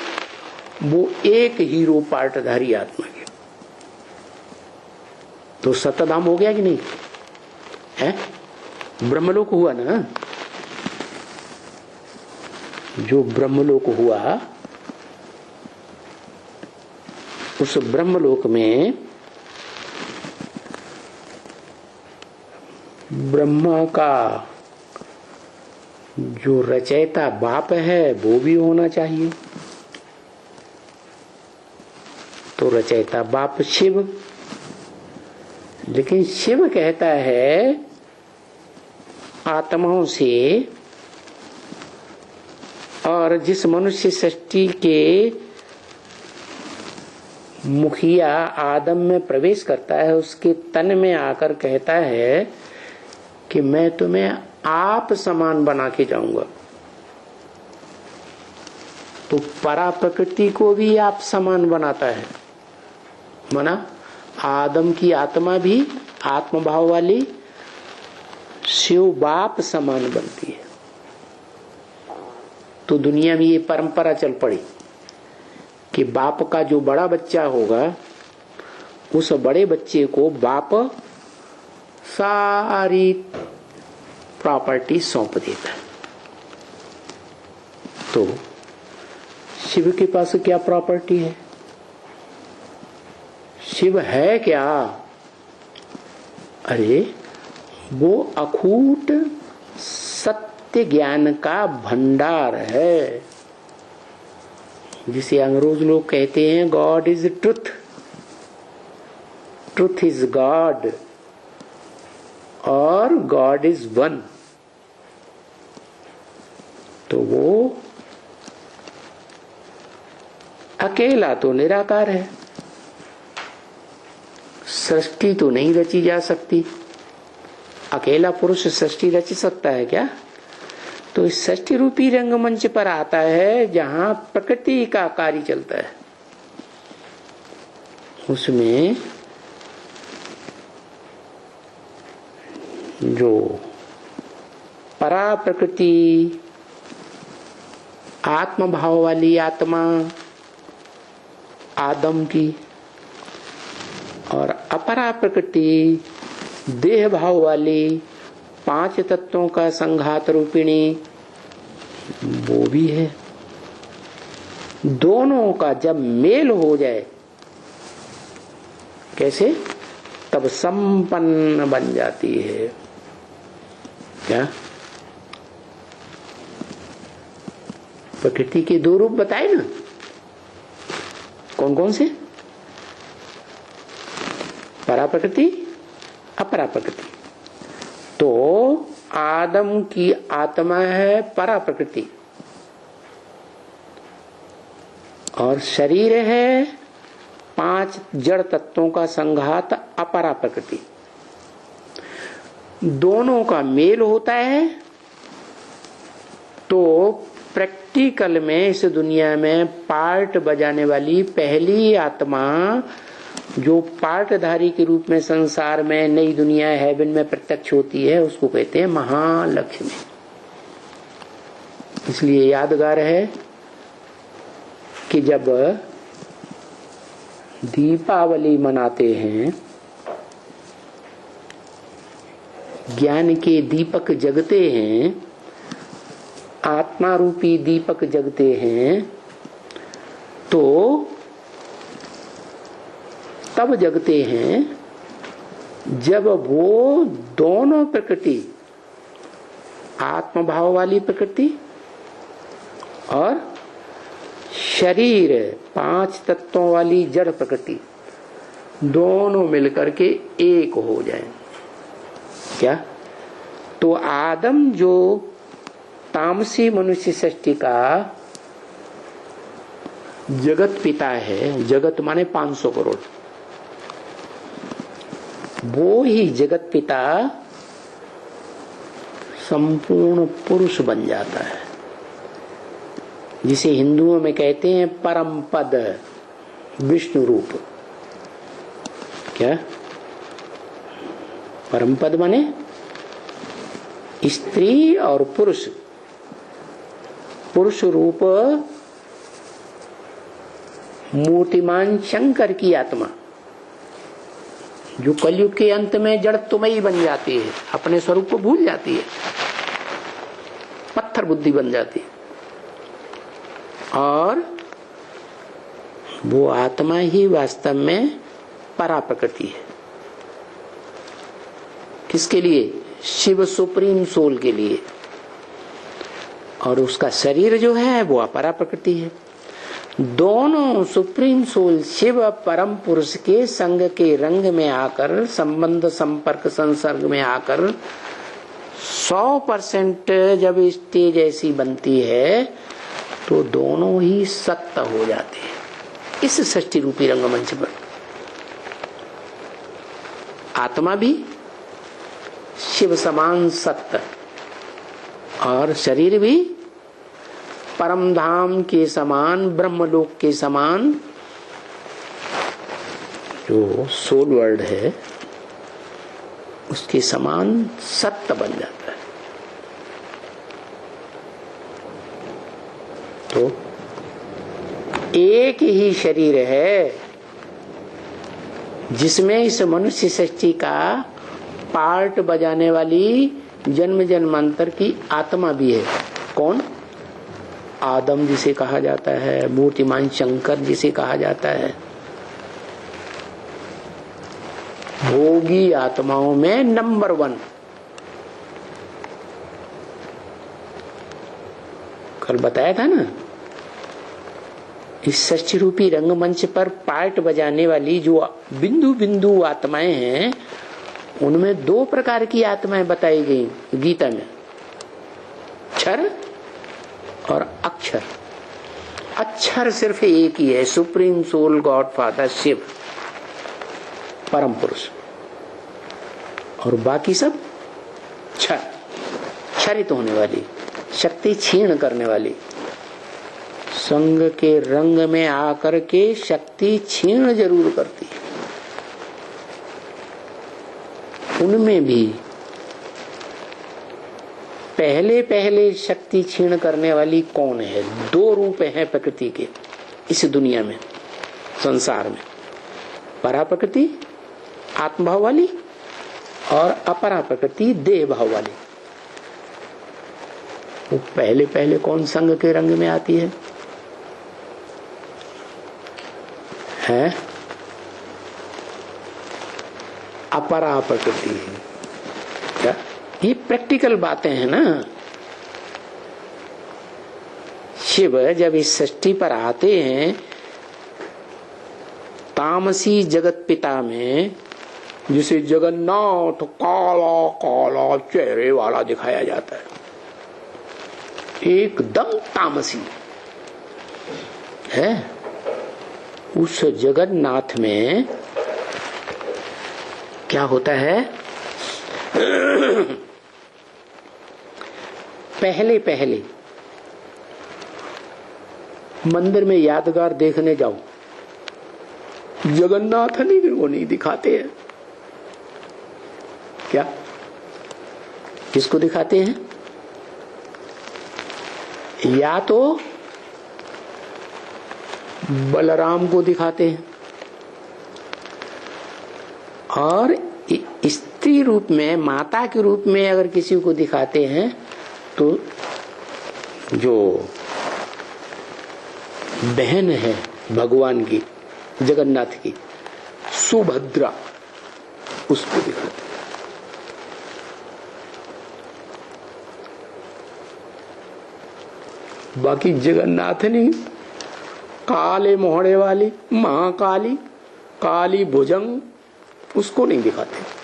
वो एक हीरो पार्टधारी आत्मा के। तो सत्यधाम हो गया कि नहीं है? ब्रह्मलोक हुआ ना। जो ब्रह्मलोक हुआ, उस ब्रह्मलोक में ब्रह्मा का जो रचयिता बाप है वो भी होना चाहिए। तो रचयिता बाप शिव, लेकिन शिव कहता है आत्माओं से, और जिस मनुष्य सृष्टि के मुखिया आदम में प्रवेश करता है उसके तन में आकर कहता है कि मैं तुम्हें आप समान बना के जाऊंगा। तो परा प्रकृति को भी आप समान बनाता है। माना आदम की आत्मा भी आत्मभाव वाली शिव बाप समान बनती है। तो दुनिया में ये परंपरा चल पड़ी कि बाप का जो बड़ा बच्चा होगा उस बड़े बच्चे को बाप सारी प्रॉपर्टी सौंप देता है। तो शिव के पास क्या प्रॉपर्टी है? शिव है क्या? अरे वो अखूट सत्य ज्ञान का भंडार है, जिसे अंग्रेज लोग कहते हैं God is truth, truth is God, और गॉड इज वन। तो वो अकेला तो निराकार है। सृष्टि तो नहीं रची जा सकती। अकेला पुरुष सृष्टि रच सकता है क्या? तो इस सृष्टि रूपी रंगमंच पर आता है जहां प्रकृति का कार्य चलता है। उसमें जो परा प्रकृति, आत्म भाव वाली आत्मा आदम की, और अपरा प्रकृति देह भाव वाली 5 तत्वों का संघात रूपिणी वो भी है। दोनों का जब मेल हो जाए, कैसे? तब संपन्न बन जाती है। क्या प्रकृति के दो रूप बताए ना, कौन कौन से? परा प्रकृति, अपरा प्रकृति। तो आदम की आत्मा है परा प्रकृति और शरीर है 5 जड़ तत्वों का संघात अपरा प्रकृति। दोनों का मेल होता है तो प्रैक्टिकल में इस दुनिया में पार्ट बजाने वाली पहली आत्मा जो पार्टधारी के रूप में संसार में नई दुनिया हेवन में प्रत्यक्ष होती है उसको कहते हैं महालक्ष्मी। इसलिए यादगार है कि जब दीपावली मनाते हैं, ज्ञान के दीपक जगते हैं, आत्मा रूपी दीपक जगते हैं, तो तब जगते हैं जब वो दोनों प्रकृति, आत्मभाव वाली प्रकृति और शरीर 5 तत्वों वाली जड़ प्रकृति, दोनों मिलकर के एक हो जाए। क्या? तो आदम जो तामसी मनुष्य सृष्टि का जगत पिता है, जगत माने 500 करोड़, वो ही जगत पिता संपूर्ण पुरुष बन जाता है, जिसे हिंदुओं में कहते हैं परम पद, विष्णु रूप। क्या? परम पद माने स्त्री और पुरुष, पुरुष रूप मूर्तिमान शंकर की आत्मा जो कलयुग के अंत में जड़त्वमयी बन जाती है, अपने स्वरूप को भूल जाती है, पत्थर बुद्धि बन जाती है, और वो आत्मा ही वास्तव में परा प्रकृति है। किसके लिए? शिव सुप्रीम सोल के लिए। और उसका शरीर जो है वो अपरा प्रकृति है। दोनों सुप्रीम सोल शिव परम पुरुष के संग के रंग में आकर, संबंध संपर्क संसर्ग में आकर 100% जब स्टेज ऐसी बनती है तो दोनों ही सत्य हो जाते हैं इस सृष्टि रूपी रंगमंच पर। आत्मा भी शिव समान सत्य और शरीर भी परम धाम के समान, ब्रह्मलोक के समान जो सोल वर्ल्ड है उसके समान सत्य बन जाता है। तो एक ही शरीर है जिसमें इस मनुष्य सृष्टि का पार्ट बजाने वाली जन्म जन्मांतर की आत्मा भी है। कौन? आदम जिसे कहा जाता है, मूर्तिमान शंकर जिसे कहा जाता है, भोगी आत्माओं में नंबर 1। कल बताया था ना, इस सृष्टि रूपी रंगमंच पर पार्ट बजाने वाली जो बिंदु बिंदु आत्माएं हैं उनमें 2 प्रकार की आत्माएं बताई गई गीता में, क्षर और अक्षर। अक्षर सिर्फ एक ही है, supreme soul God father Shiv परम पुरुष, और बाकी सब क्षर, क्षरित होने वाली, शक्ति क्षीण करने वाली, संग के रंग में आकर के शक्ति क्षीण जरूर करती है। उनमें भी पहले पहले शक्ति क्षीण करने वाली कौन है? 2 रूप हैं प्रकृति के इस दुनिया में, संसार में, परा प्रकृति आत्मभाव वाली और अपरा प्रकृति देह भाव वाली। वो पहले पहले कौन संग के रंग में आती है? अपरा प्रकृति है। क्या? ये प्रैक्टिकल बातें हैं ना। शिव जब इस सृष्टि पर आते हैं, तामसी जगत पिता में जिसे जगन्नाथ काला काला चेहरे वाला दिखाया जाता है, एकदम तामसी है। उस जगन्नाथ में क्या होता है? पहले पहले मंदिर में यादगार देखने जाओ, जगन्नाथ नहीं वो नहीं दिखाते हैं। क्या किसको दिखाते हैं? या तो बलराम को दिखाते हैं, और स्त्री रूप में, माता के रूप में अगर किसी को दिखाते हैं तो जो बहन है भगवान की, जगन्नाथ की, सुभद्रा, उसको दिखाते हैं। बाकी जगन्नाथ नहीं, काले मोहड़े वाली महाकाली, काली भुजंग, उसको नहीं दिखाते।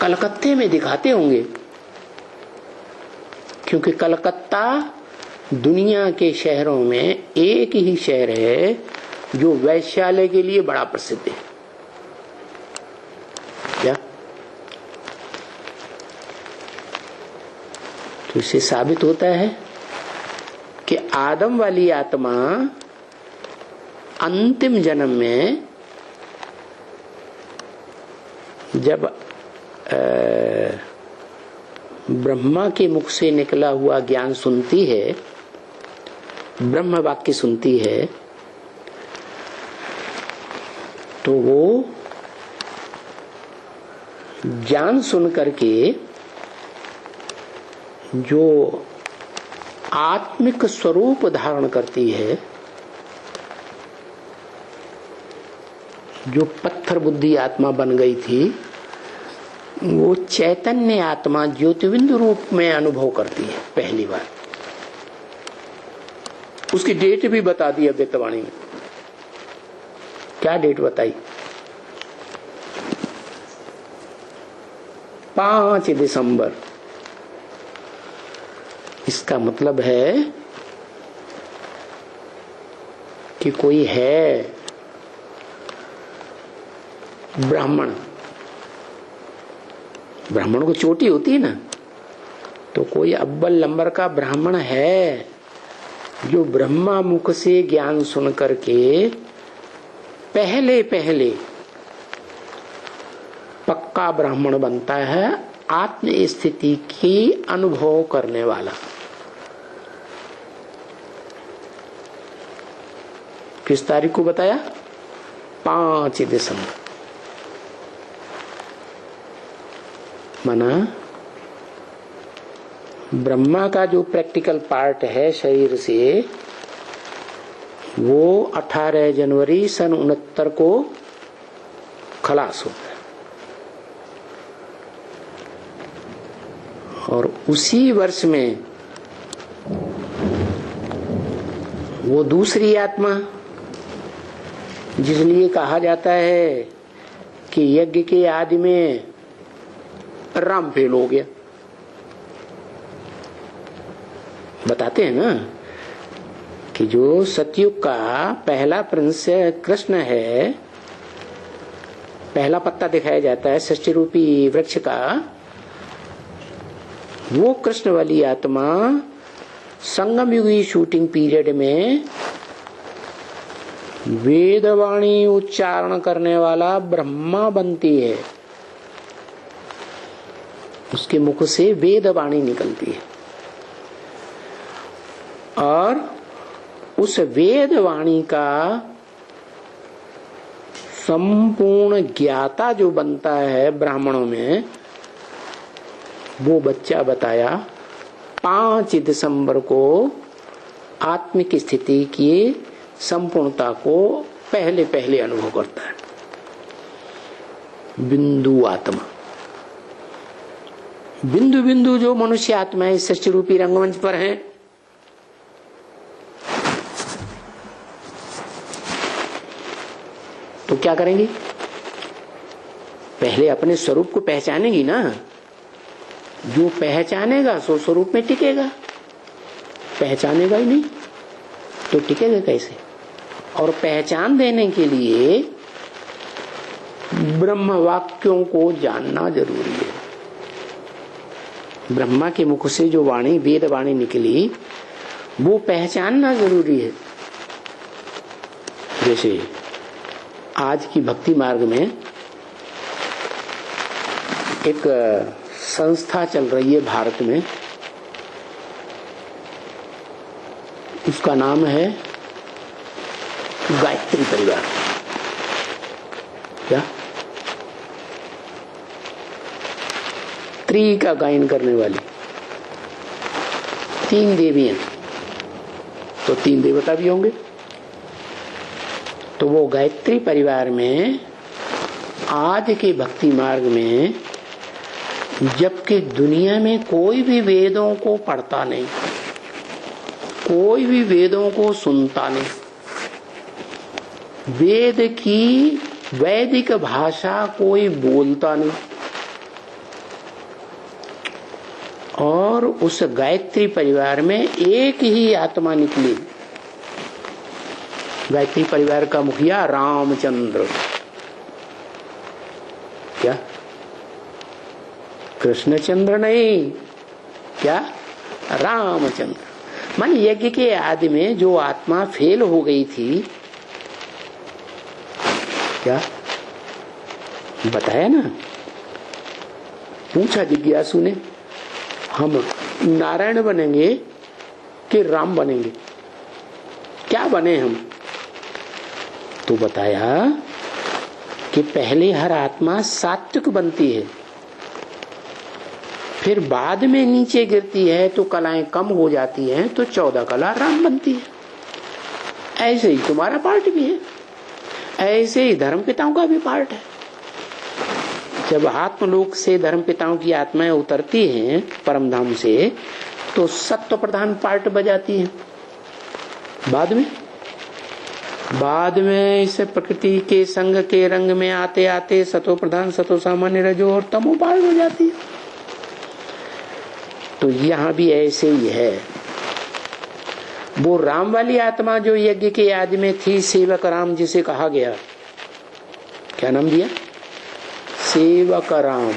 कलकत्ते में दिखाते होंगे, क्योंकि कलकत्ता दुनिया के शहरों में एक ही शहर है जो वैश्यालय के लिए बड़ा प्रसिद्ध है। क्या? तो इससे साबित होता है कि आदम वाली आत्मा अंतिम जन्म में जब ब्रह्मा के मुख से निकला हुआ ज्ञान सुनती है, ब्रह्म वाक्य सुनती है, तो वो ज्ञान सुन करके जो आत्मिक स्वरूप धारण करती है, जो पत्थर बुद्धि आत्मा बन गई थी, वो चैतन्य आत्मा ज्योतिबिंदु रूप में अनुभव करती है पहली बार। उसकी डेट भी बता दी अव्यक्तवाणी में। क्या डेट बताई? 5 दिसंबर। इसका मतलब है कि कोई है ब्राह्मण, ब्राह्मण को चोटी होती है ना, तो कोई अव्वल नंबर का ब्राह्मण है जो ब्रह्मा मुख से ज्ञान सुन करके पहले पहले पक्का ब्राह्मण बनता है, आत्म स्थिति की अनुभव करने वाला। किस तारीख को बताया? 5 दिसंबर। माना ब्रह्मा का जो प्रैक्टिकल पार्ट है शरीर से, वो 18 जनवरी सन 69 को खलास होता है, और उसी वर्ष में वो दूसरी आत्मा, जिसलिए कहा जाता है कि यज्ञ के आदि में राम फेल हो गया, बताते हैं ना कि जो सतयुग का पहला प्रिंस कृष्ण है, पहला पत्ता दिखाया जाता है सृष्टि रूपी वृक्ष का, वो कृष्ण वाली आत्मा संगम युगी शूटिंग पीरियड में वेदवाणी उच्चारण करने वाला ब्रह्मा बनती है। उसके मुख से वेदवाणी निकलती है, और उस वेदवाणी का संपूर्ण ज्ञाता जो बनता है ब्राह्मणों में, वो बच्चा बताया 5 दिसंबर को आत्मिक स्थिति की संपूर्णता को पहले पहले अनुभव करता है। बिंदु आत्मा। बिंदु बिंदु जो मनुष्य आत्माएं सृष्टि रूपी रंगमंच पर हैं, तो क्या करेंगी? पहले अपने स्वरूप को पहचानेगी ना। जो पहचानेगा सो स्वरूप में टिकेगा, पहचानेगा ही नहीं तो टिकेगा कैसे? और पहचान देने के लिए ब्रह्म वाक्यों को जानना जरूरी है। ब्रह्मा के मुख से जो वाणी, वेद वाणी निकली, वो पहचानना जरूरी है। जैसे आज की भक्ति मार्ग में एक संस्था चल रही है भारत में, उसका नाम है गायत्री परिवार। क्या? त्रि का गायन करने वाली 3 देवियां, तो 3 देवता भी होंगे। तो वो गायत्री परिवार में आज के भक्ति मार्ग में, जबकि दुनिया में कोई भी वेदों को पढ़ता नहीं, कोई भी वेदों को सुनता नहीं, वेद की वैदिक भाषा कोई बोलता नहीं, और उस गायत्री परिवार में एक ही आत्मा निकली। गायत्री परिवार का मुखिया रामचंद्र। क्या? कृष्णचंद्र नहीं, क्या? रामचंद्र। मान यज्ञ के आदि में जो आत्मा फेल हो गई थी, क्या बताया ना, पूछा जिज्ञासु ने, हम नारायण बनेंगे कि राम बनेंगे, क्या बने हम? तो बताया कि पहले हर आत्मा सात्विक बनती है, फिर बाद में नीचे गिरती है तो कलाएं कम हो जाती हैं, तो 14 कला राम बनती है। ऐसे ही तुम्हारा पार्ट भी है, ऐसे ही धर्म पिताओं का भी पार्ट है। जब आत्मलोक से धर्म पिताओं की आत्माएं उतरती हैं परम धाम से, तो सत्व प्रधान पार्ट बजाती है। बाद में इस प्रकृति के संग के रंग में आते आते सतो प्रधान, सतो सामान्य, रजो और तमो पार्ट हो जाती है। तो यहाँ भी ऐसे ही है। वो राम वाली आत्मा जो यज्ञ के आदि में थी, सेवक राम जिसे कहा गया, क्या नाम दिया? सेवक राम।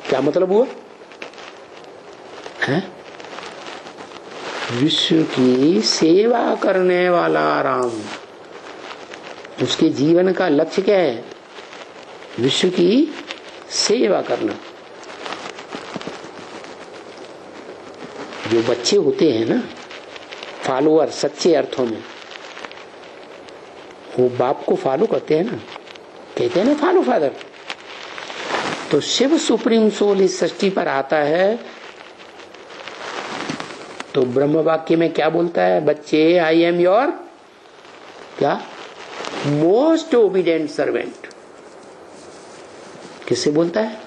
क्या मतलब हुआ? है विश्व की सेवा करने वाला राम। उसके जीवन का लक्ष्य क्या है? विश्व की सेवा करना। जो बच्चे होते हैं ना, फॉलोअर सच्चे अर्थों में, वो बाप को फॉलो करते हैं ना, कहते हैं ना फॉलो फादर। तो शिव सुप्रीम सोल इस सृष्टि पर आता है तो ब्रह्म वाक्य में क्या बोलता है? बच्चे, आई एम योर क्या? Most obedient servant. किससे बोलता है?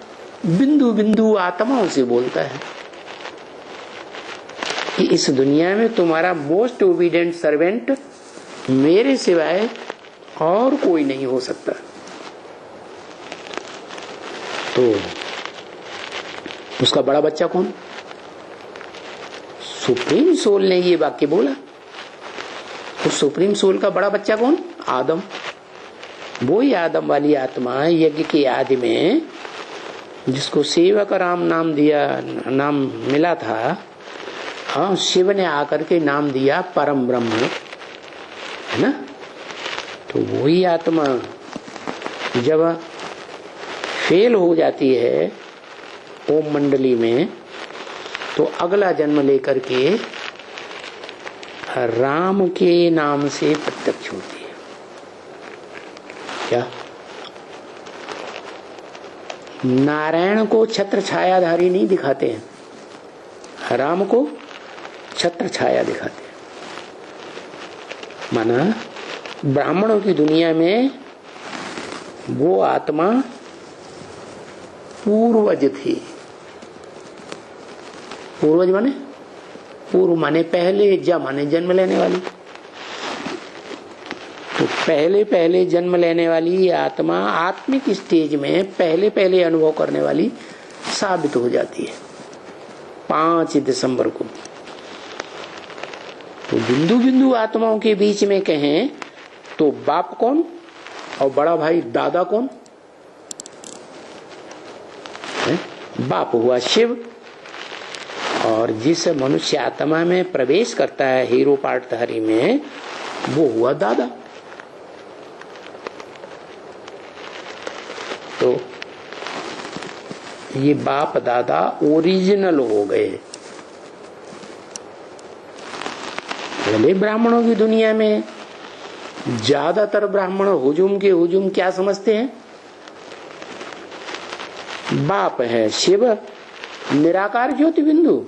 बिंदु बिंदु आत्माओं से बोलता है कि इस दुनिया में तुम्हारा मोस्ट ओबीडिएंट सर्वेंट मेरे सिवाय और कोई नहीं हो सकता। तो उसका बड़ा बच्चा कौन? सुप्रीम सोल ने ये वाक्य बोला। तो सुप्रीम सोल का बड़ा बच्चा कौन? आदम। वो ही आदम वाली आत्मा यज्ञ के आदि में, जिसको सेवक राम नाम दिया, नाम मिला था। हाँ, शिव ने आकर के नाम दिया परम ब्रह्म, है ना। तो वही आत्मा जब फेल हो जाती है ओम मंडली में, तो अगला जन्म लेकर के राम के नाम से प्रत्यक्ष होती है। क्या? नारायण को छत्र छायाधारी नहीं दिखाते हैं, राम को छत्र छाया दिखाते हैं। माना ब्राह्मणों की दुनिया में वो आत्मा पूर्वज थे। पूर्वज माने पूर्व माने पहले, ज माने जन्म लेने वाली। तो पहले पहले जन्म लेने वाली आत्मा आत्मिक स्टेज में पहले पहले अनुभव करने वाली साबित हो जाती है 5 दिसंबर को। तो बिंदु बिंदु आत्माओं के बीच में कहें तो बाप कौन और बड़ा भाई दादा कौन है? बाप हुआ शिव, और जिस मनुष्य आत्मा में प्रवेश करता है हीरो पार्टधारी में, वो हुआ दादा। तो ये बाप दादा ओरिजिनल हो गए। पहले ब्राह्मणों की दुनिया में ज्यादातर ब्राह्मण हुजूम के हुजूम क्या समझते हैं? बाप है शिव निराकार ज्योति बिंदु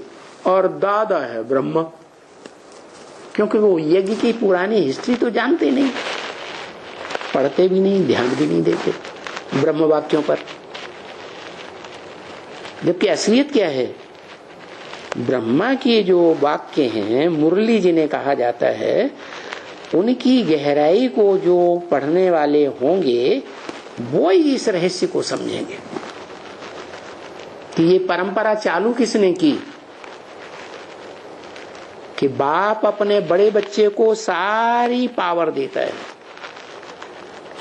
और दादा है ब्रह्मा, क्योंकि वो यज्ञ की पुरानी हिस्ट्री तो जानते नहीं, पढ़ते भी नहीं, ध्यान भी नहीं देते ब्रह्म वाक्यों पर। जबकि असलियत क्या है? ब्रह्मा के जो वाक्य हैं, मुरली जिन्हें कहा जाता है, उनकी गहराई को जो पढ़ने वाले होंगे वो ही इस रहस्य को समझेंगे कि ये परंपरा चालू किसने की कि बाप अपने बड़े बच्चे को सारी पावर देता है।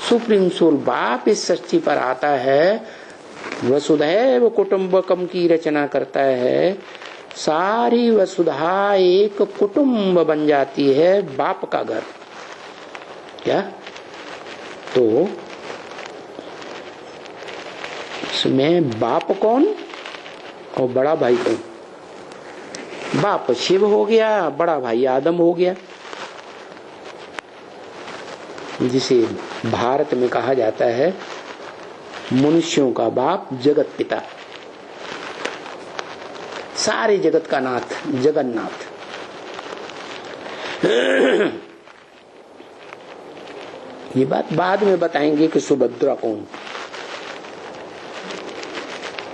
सुप्रीम सोल बाप इस सृष्टि पर आता है, वसुधैव कुटुंबकम की रचना करता है, सारी वसुधा एक कुटुंब बन जाती है, बाप का घर। क्या? तो इसमें बाप कौन और बड़ा भाई कौन? बाप शिव हो गया, बड़ा भाई आदम हो गया, जिसे भारत में कहा जाता है मनुष्यों का बाप जगत पिता, सारे जगत का नाथ जगन्नाथ। ये बात बाद में बताएंगे कि सुभद्रा कौन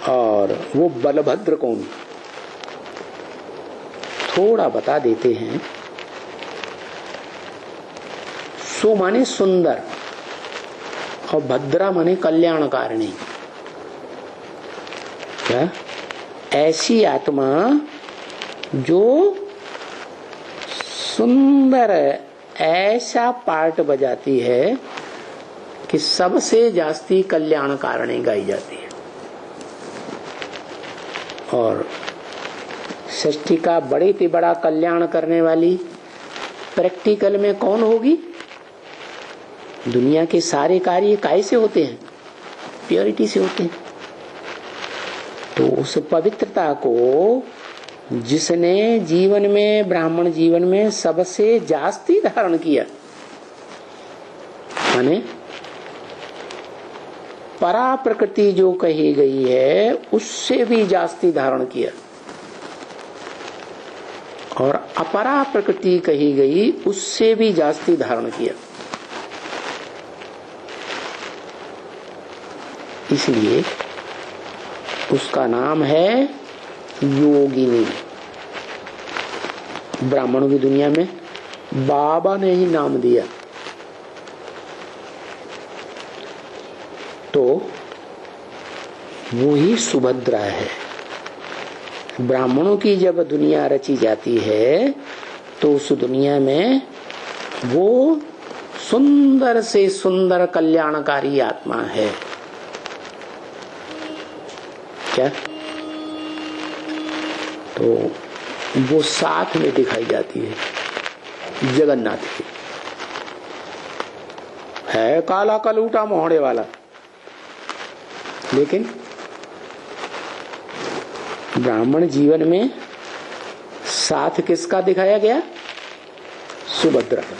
और वो बलभद्र कौन, थोड़ा बता देते हैं। सु माने सुंदर और भद्रा माने कल्याणकारिणी। क्या? ऐसी आत्मा जो सुंदर ऐसा पार्ट बजाती है कि सबसे जास्ती कल्याणकारिणी गाई जाती है। और सृष्टि का बड़े से बड़ा कल्याण करने वाली प्रैक्टिकल में कौन होगी? दुनिया के सारे कार्य काहे से होते हैं? प्योरिटी से होते हैं। तो उस पवित्रता को जिसने जीवन में, ब्राह्मण जीवन में सबसे जास्ती धारण किया, माने परा प्रकृति जो कही गई है उससे भी जास्ती धारण किया, और अपरा प्रकृति कही गई उससे भी जास्ती धारण किया। इसलिए उसका नाम है योगिनी। ब्राह्मणों की दुनिया में बाबा ने ही नाम दिया। तो वो ही सुभद्रा है। ब्राह्मणों की जब दुनिया रची जाती है तो उस दुनिया में वो सुंदर से सुंदर कल्याणकारी आत्मा है। क्या? तो वो साथ में दिखाई जाती है जगन्नाथ की। है काला कलूटा मोहड़े वाला, लेकिन ब्राह्मण जीवन में साथ किसका दिखाया गया? सुभद्रा का।